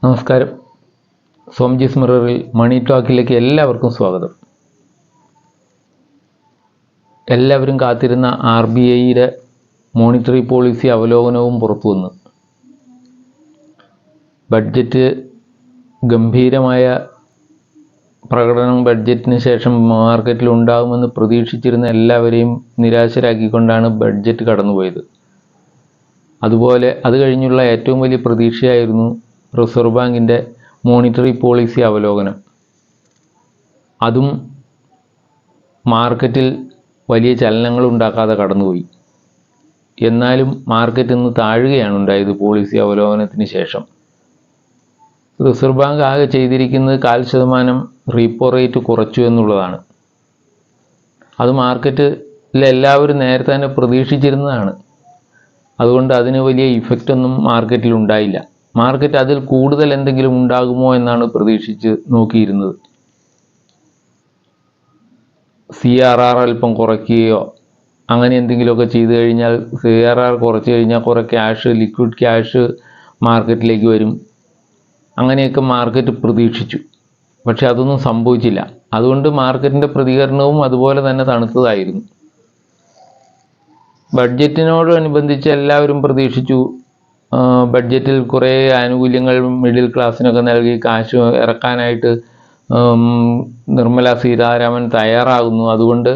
നമസ്കാരം. സോംജിസ് മിററിൽ മണി ടോക്കിലേക്ക് എല്ലാവർക്കും സ്വാഗതം. എല്ലാവരും കാത്തിരുന്ന RBIയുടെ മോണിറ്ററി പോളിസി അവലോകനവും പുറത്തു വന്നു. ബഡ്ജറ്റ് ഗംഭീരമായ പ്രകടനം ബഡ്ജറ്റിന് ശേഷം മാർക്കറ്റിൽ ഉണ്ടാകുമെന്ന് പ്രതീക്ഷിച്ചിരുന്ന എല്ലാവരെയും നിരാശരാക്കിക്കൊണ്ടാണ് ബഡ്ജറ്റ് കടന്നുപോയത്. അതുപോലെ അത് കഴിഞ്ഞുള്ള ഏറ്റവും വലിയ പ്രതീക്ഷയായിരുന്നു റിസർവ് ബാങ്കിൻ്റെ മോണിറ്ററി പോളിസി അവലോകനം. അതും മാർക്കറ്റിൽ വലിയ ചലനങ്ങൾ ഉണ്ടാക്കാതെ കടന്നുപോയി. എന്നാലും മാർക്കറ്റ് ഇന്ന് താഴുകയാണ് ഉണ്ടായത്. പോളിസി അവലോകനത്തിന് ശേഷം റിസർവ് ബാങ്ക് ആകെ ചെയ്തിരിക്കുന്നത് 0.5% റീപ്പോ റേറ്റ് കുറച്ചു എന്നുള്ളതാണ്. അത് മാർക്കറ്റിൽ എല്ലാവരും നേരത്തെ തന്നെ പ്രതീക്ഷിച്ചിരുന്നതാണ്. അതുകൊണ്ട് അതിന് വലിയ ഇഫക്റ്റ് ഒന്നും മാർക്കറ്റിൽ ഉണ്ടായില്ല. മാർക്കറ്റ് അതിൽ കൂടുതൽ എന്തെങ്കിലും ഉണ്ടാകുമോ എന്നാണ് പ്രതീക്ഷിച്ച് നോക്കിയിരുന്നത്. CRR അല്പം കുറയ്ക്കുകയോ അങ്ങനെ എന്തെങ്കിലുമൊക്കെ ചെയ്തു കഴിഞ്ഞാൽ, CRR കുറച്ച് കഴിഞ്ഞാൽ കുറേ ലിക്വിഡ് ക്യാഷ് മാർക്കറ്റിലേക്ക് വരും, അങ്ങനെയൊക്കെ മാർക്കറ്റ് പ്രതീക്ഷിച്ചു. പക്ഷെ അതൊന്നും സംഭവിച്ചില്ല. അതുകൊണ്ട് മാർക്കറ്റിൻ്റെ പ്രതികരണവും അതുപോലെ തന്നെ തണുത്തതായിരുന്നു. ബഡ്ജറ്റിനോടനുബന്ധിച്ച് എല്ലാവരും പ്രതീക്ഷിച്ചു ബഡ്ജറ്റിൽ കുറേ ആനുകൂല്യങ്ങൾ മിഡിൽ ക്ലാസ്സിനൊക്കെ നൽകി കാശ് ഇറക്കാനായിട്ട് നിർമ്മല സീതാരാമൻ തയ്യാറാകുന്നു. അതുകൊണ്ട്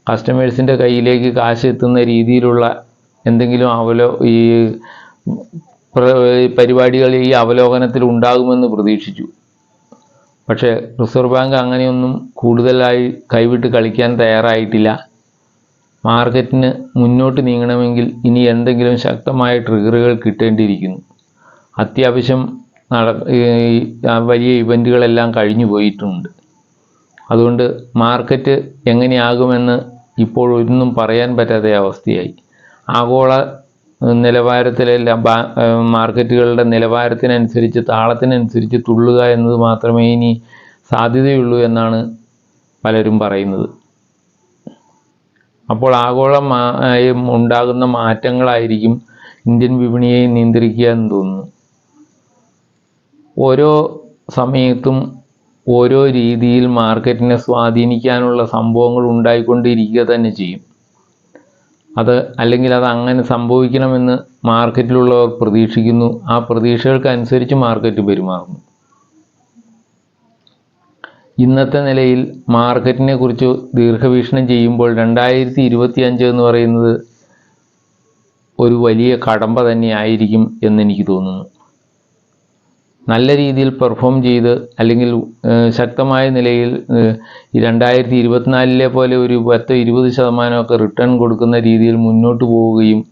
കസ്റ്റമേഴ്സിൻ്റെ കയ്യിലേക്ക് കാശ് എത്തുന്ന രീതിയിലുള്ള എന്തെങ്കിലും ഈ പരിപാടികൾ ഈ അവലോകനത്തിൽ ഉണ്ടാകുമെന്ന് പ്രതീക്ഷിച്ചു. പക്ഷേ റിസർവ് ബാങ്ക് അങ്ങനെയൊന്നും കൂടുതലായി കൈവിട്ട് കളിക്കാൻ തയ്യാറായിട്ടില്ല. മാർക്കറ്റിന് മുന്നോട്ട് നീങ്ങണമെങ്കിൽ ഇനി എന്തെങ്കിലും ശക്തമായ ട്രിഗറുകൾ കിട്ടേണ്ടിയിരിക്കുന്നു. അത്യാവശ്യം വലിയ ഇവൻറ്റുകളെല്ലാം കഴിഞ്ഞു പോയിട്ടുണ്ട്. അതുകൊണ്ട് മാർക്കറ്റ് എങ്ങനെയാകുമെന്ന് ഇപ്പോൾ ഒന്നും പറയാൻ പറ്റാത്ത അവസ്ഥയായി. ആഗോള നിലവാരത്തിലെ മാർക്കറ്റുകളുടെ നിലവാരത്തിനനുസരിച്ച്, താളത്തിനനുസരിച്ച് തുള്ളുക എന്നത് മാത്രമേ ഇനി സാധ്യതയുള്ളൂ എന്നാണ് പലരും പറയുന്നത്. അപ്പോൾ ആഗോളമായി ഉണ്ടാകുന്ന മാറ്റങ്ങളായിരിക്കും ഇന്ത്യൻ വിപണിയെ നിയന്ത്രിക്കുക എന്ന് തോന്നുന്നു. ഓരോ സമയത്തും ഓരോ രീതിയിൽ മാർക്കറ്റിനെ സ്വാധീനിക്കാനുള്ള സംഭവങ്ങൾ ഉണ്ടായിക്കൊണ്ടിരിക്കുക തന്നെ ചെയ്യും. അല്ലെങ്കിൽ അത് അങ്ങനെ സംഭവിക്കണമെന്ന് മാർക്കറ്റിലുള്ളവർ പ്രതീക്ഷിക്കുന്നു. ആ പ്രതീക്ഷകൾക്കനുസരിച്ച് മാർക്കറ്റ് പെരുമാറുന്നു. ഇന്നത്തെ നിലയിൽ മാർക്കറ്റിനെ കുറിച്ച് ദീർഘവീക്ഷണം ചെയ്യുമ്പോൾ 2025 എന്ന് പറയുന്നത് ഒരു വലിയ കടമ്പ തന്നെയായിരിക്കും എന്നെനിക്ക് തോന്നുന്നു. നല്ല രീതിയിൽ പെർഫോം ചെയ്ത്, അല്ലെങ്കിൽ ശക്തമായ നിലയിൽ 2024 പോലെ ഒരു 10-20% റിട്ടേൺ കൊടുക്കുന്ന രീതിയിൽ മുന്നോട്ട് പോവുകയും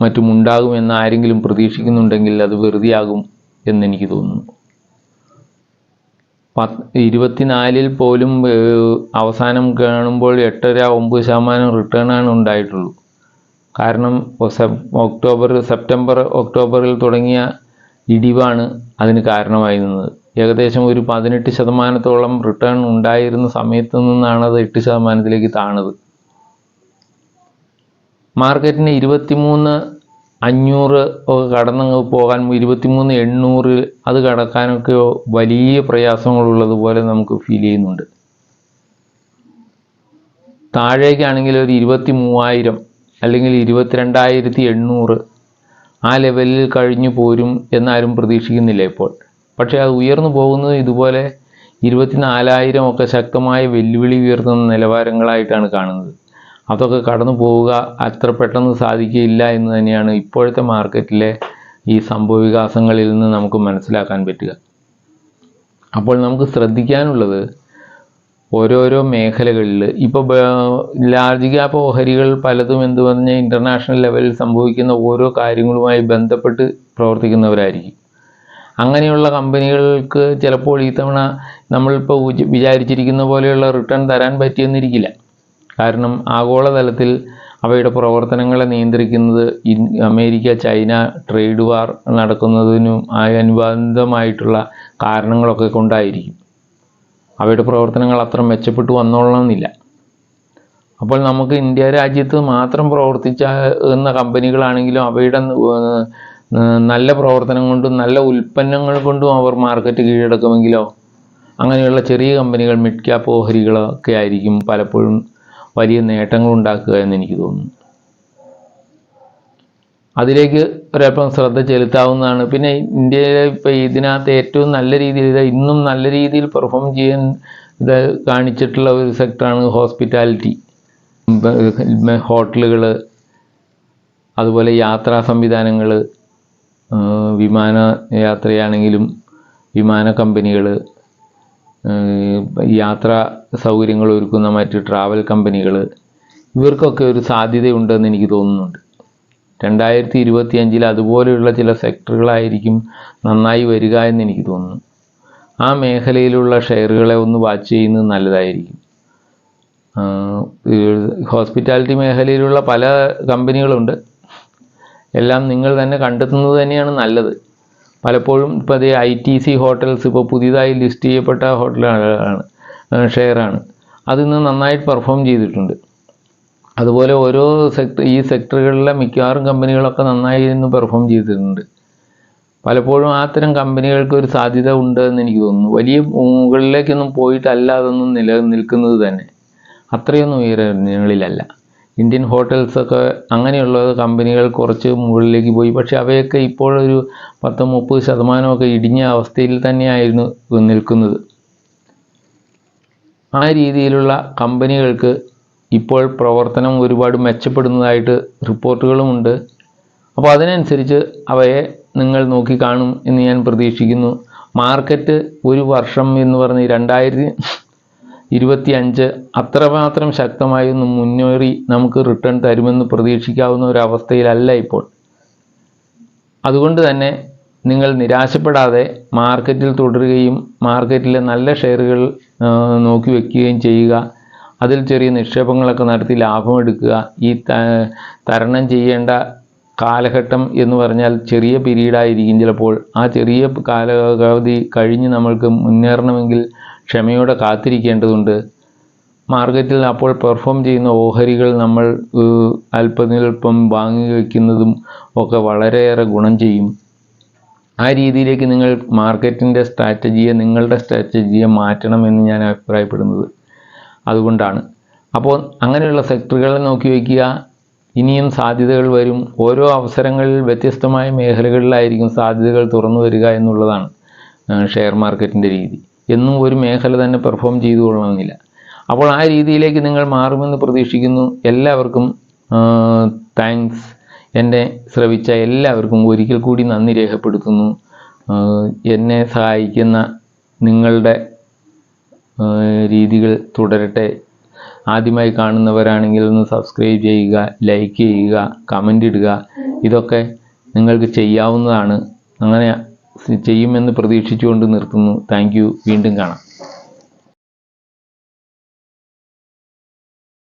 മറ്റും ഉണ്ടാകുമെന്ന് ആരെങ്കിലും പ്രതീക്ഷിക്കുന്നുണ്ടെങ്കിൽ അത് വെറുതെയാകും എന്നെനിക്ക് തോന്നുന്നു. 2024 പോലും അവസാനം കാണുമ്പോൾ 8.5-9% റിട്ടേണാണ് ഉണ്ടായിട്ടുള്ളൂ. കാരണം സെപ്റ്റംബർ ഒക്ടോബറിൽ തുടങ്ങിയ ഇടിവാണ് അതിന് കാരണമായി നിന്നത്. ഏകദേശം ഒരു 18% റിട്ടേൺ ഉണ്ടായിരുന്ന സമയത്ത് നിന്നാണ് അത് 8%-ലേക്ക് താണത്. മാർക്കറ്റിന് 23,500 ഒക്കെ കടന്നങ്ങ് പോകാൻ, 23,800 അത് കടക്കാനൊക്കെ വലിയ പ്രയാസങ്ങളുള്ളതുപോലെ നമുക്ക് ഫീൽ ചെയ്യുന്നുണ്ട്. താഴേക്കാണെങ്കിൽ ഒരു 23,000 അല്ലെങ്കിൽ 22,800 ആ ലെവലിൽ കഴിഞ്ഞു പോരും എന്നാരും പ്രതീക്ഷിക്കുന്നില്ല ഇപ്പോൾ. പക്ഷേ അത് ഉയർന്നു പോകുന്നത് ഇതുപോലെ 24,000 ഒക്കെ ശക്തമായ വെല്ലുവിളി ഉയർത്തുന്ന നിലവാരങ്ങളായിട്ടാണ് കാണുന്നത്. അതൊക്കെ കടന്നു പോവുക അത്ര പെട്ടെന്ന് സാധിക്കില്ല എന്ന് തന്നെയാണ് ഇപ്പോഴത്തെ മാർക്കറ്റിലെ ഈ സംഭവവികാസങ്ങളിൽ നിന്ന് നമുക്ക് മനസ്സിലാക്കാൻ പറ്റുക. അപ്പോൾ നമുക്ക് ശ്രദ്ധിക്കാനുള്ളത്, ഓരോരോ മേഖലകളിൽ ഇപ്പോൾ ലാർജ് ക്യാപ്പ് ഓഹരികൾ പലതും എന്ത് പറഞ്ഞാൽ ഇൻ്റർനാഷണൽ ലെവലിൽ സംഭവിക്കുന്ന ഓരോ കാര്യങ്ങളുമായി ബന്ധപ്പെട്ട് പ്രവർത്തിക്കുന്നവരായിരിക്കും. അങ്ങനെയുള്ള കമ്പനികൾക്ക് ചിലപ്പോൾ ഈ തവണ നമ്മളിപ്പോൾ വിചാരിച്ചിരിക്കുന്ന പോലെയുള്ള റിട്ടേൺ തരാൻ പറ്റിയെന്നിരിക്കില്ല. കാരണം ആഗോളതലത്തിൽ അവയുടെ പ്രവർത്തനങ്ങളെ നിയന്ത്രിക്കുന്നത് അമേരിക്ക ചൈന ട്രേഡ് വാർ നടക്കുന്നതിനും അനുബന്ധമായിട്ടുള്ള കാരണങ്ങളൊക്കെ കൊണ്ടായിരിക്കും. അവയുടെ പ്രവർത്തനങ്ങൾ അത്ര മെച്ചപ്പെട്ടു വന്നോളണമെന്നില്ല. അപ്പോൾ നമുക്ക് ഇന്ത്യ രാജ്യത്ത് മാത്രം പ്രവർത്തിച്ച കമ്പനികളാണെങ്കിലും അവയുടെ നല്ല പ്രവർത്തനം കൊണ്ടും നല്ല ഉൽപ്പന്നങ്ങൾ കൊണ്ടും അവർ മാർക്കറ്റ് കീഴടക്കുമെങ്കിലോ അങ്ങനെയുള്ള ചെറിയ കമ്പനികൾ, മിഡ് ക്യാപ്പ് ഓഹരികളൊക്കെ ആയിരിക്കും പലപ്പോഴും വലിയ നേട്ടങ്ങൾ ഉണ്ടാക്കുക എന്ന് എനിക്ക് തോന്നുന്നു. അതിലേക്ക് ഒരല്പം ശ്രദ്ധ ചെലുത്താവുന്നതാണ്. പിന്നെ ഇന്ത്യയിലെ ഇപ്പോൾ ഇതിനകത്ത് ഏറ്റവും നല്ല രീതിയിൽ ഇന്നും നല്ല രീതിയിൽ പെർഫോം ചെയ്യാൻ കാണിച്ചിട്ടുള്ള ഒരു സെക്ടറാണ് ഹോസ്പിറ്റാലിറ്റി. ഹോട്ടലുകൾ, അതുപോലെ യാത്രാ സംവിധാനങ്ങൾ, വിമാന യാത്രയാണെങ്കിലും വിമാന കമ്പനികൾ, യാത്രാ സൗകര്യങ്ങൾ ഒരുക്കുന്ന മറ്റ് ട്രാവൽ കമ്പനികൾ, ഇവർക്കൊക്കെ ഒരു സാധ്യതയുണ്ടെന്ന് എനിക്ക് തോന്നുന്നുണ്ട്. 2025 അതുപോലെയുള്ള ചില സെക്ടറുകളായിരിക്കും നന്നായി വരിക എന്ന് എനിക്ക് തോന്നുന്നു. ആ മേഖലയിലുള്ള ഷെയറുകളെ ഒന്ന് വാച്ച് ചെയ്യുന്നത് നല്ലതായിരിക്കും. ഹോസ്പിറ്റാലിറ്റി മേഖലയിലുള്ള പല കമ്പനികളുണ്ട്. എല്ലാം നിങ്ങൾ തന്നെ കണ്ടെത്തുന്നത് തന്നെയാണ് നല്ലത്. പലപ്പോഴും ഇപ്പോൾ അതേ ITC ഹോട്ടൽസ് ഇപ്പോൾ പുതിയതായി ലിസ്റ്റ് ചെയ്യപ്പെട്ട ഹോട്ടലാണ്, ഷെയറാണ്. അതിന്ന് നന്നായിട്ട് പെർഫോം ചെയ്തിട്ടുണ്ട്. അതുപോലെ ഓരോ ഈ സെക്ടറുകളിലെ മിക്കവാറും കമ്പനികളൊക്കെ നന്നായി ഇന്ന് പെർഫോം ചെയ്തിട്ടുണ്ട്. പലപ്പോഴും അത്തരം കമ്പനികൾക്ക് ഒരു സാധ്യത ഉണ്ട് എന്ന് എനിക്ക് തോന്നുന്നു. വലിയ മുകളിലേക്കൊന്നും പോയിട്ടല്ല അതൊന്നും നിലനിൽക്കുന്നത് തന്നെ, അത്രയൊന്നും ഉയരങ്ങളിലല്ല. ഇന്ത്യൻ ഹോട്ടൽസൊക്കെ അങ്ങനെയുള്ള കമ്പനികൾ കുറച്ച് മുകളിലേക്ക് പോയി. പക്ഷെ അവയൊക്കെ ഇപ്പോഴൊരു 10-30% ഇടിഞ്ഞ അവസ്ഥയിൽ തന്നെയായിരുന്നു നിൽക്കുന്നത്. ആ രീതിയിലുള്ള കമ്പനികൾക്ക് ഇപ്പോൾ പ്രവർത്തനം ഒരുപാട് മെച്ചപ്പെടുന്നതായിട്ട് റിപ്പോർട്ടുകളുമുണ്ട്. അപ്പോൾ അതിനനുസരിച്ച് അവയെ നിങ്ങൾ നോക്കിക്കാണും എന്ന് ഞാൻ പ്രതീക്ഷിക്കുന്നു. മാർക്കറ്റ് ഒരു വർഷം എന്ന് പറഞ്ഞ് 2025 അത്രമാത്രം ശക്തമായൊന്നും മുന്നേറി നമുക്ക് റിട്ടേൺ തരുമെന്ന് പ്രതീക്ഷിക്കാവുന്ന ഒരവസ്ഥയിലല്ല ഇപ്പോൾ. അതുകൊണ്ട് തന്നെ നിങ്ങൾ നിരാശപ്പെടാതെ മാർക്കറ്റിൽ തുടരുകയും മാർക്കറ്റിലെ നല്ല ഷെയറുകൾ നോക്കി വയ്ക്കുകയും ചെയ്യുക. അതിൽ ചെറിയ നിക്ഷേപങ്ങളൊക്കെ നടത്തി ലാഭമെടുക്കുക. ഈ തരണം ചെയ്യേണ്ട കാലഘട്ടം എന്ന് പറഞ്ഞാൽ ചെറിയ പീരീഡായിരിക്കും ചിലപ്പോൾ. ആ ചെറിയ കാലാവധി കഴിഞ്ഞ് നമ്മൾക്ക് മുന്നേറണമെങ്കിൽ ക്ഷമയോടെ കാത്തിരിക്കേണ്ടതുണ്ട്. മാർക്കറ്റിൽ അപ്പോൾ പെർഫോം ചെയ്യുന്ന ഓഹരികൾ നമ്മൾ അല്പനിൽപ്പം വാങ്ങി വയ്ക്കുന്നതും ഒക്കെ വളരെയേറെ ഗുണം ചെയ്യും. ആ രീതിയിലേക്ക് നിങ്ങൾ മാർക്കറ്റിൻ്റെ നിങ്ങളുടെ സ്ട്രാറ്റജിയെ മാറ്റണമെന്ന് ഞാൻ അഭിപ്രായപ്പെടുന്നത് അതുകൊണ്ടാണ്. അപ്പോൾ അങ്ങനെയുള്ള സെക്ടറുകളെ നോക്കി വയ്ക്കുക. ഇനിയും സാധ്യതകൾ വരും. ഓരോ അവസരങ്ങളിൽ വ്യത്യസ്തമായ മേഖലകളിലായിരിക്കും സാധ്യതകൾ തുറന്നു വരിക എന്നുള്ളതാണ് ഷെയർ മാർക്കറ്റിൻ്റെ രീതി. എന്നും ഒരു മേഖല തന്നെ പെർഫോം ചെയ്തു കൊള്ളണമെന്നില്ല. അപ്പോൾ ആ രീതിയിലേക്ക് നിങ്ങൾ മാറുമെന്ന് പ്രതീക്ഷിക്കുന്നു. എല്ലാവർക്കും താങ്ക്സ്. എന്നെ ശ്രവിച്ച എല്ലാവർക്കും ഒരിക്കൽ കൂടി നന്ദി രേഖപ്പെടുത്തുന്നു. എന്നെ സഹായിക്കുന്ന നിങ്ങളുടെ രീതികൾ തുടരട്ടെ. ആദ്യമായി കാണുന്നവരാണെങ്കിൽ ഒന്ന് സബ്സ്ക്രൈബ് ചെയ്യുക, ലൈക്ക് ചെയ്യുക, കമൻ്റ് ഇടുക. ഇതൊക്കെ നിങ്ങൾക്ക് ചെയ്യാവുന്നതാണ്. അങ്ങനെ ചെയ്യുമെന്ന് പ്രതീക്ഷിച്ചുകൊണ്ട് നിർത്തുന്നു. Thank you. വീണ്ടും കാണാം.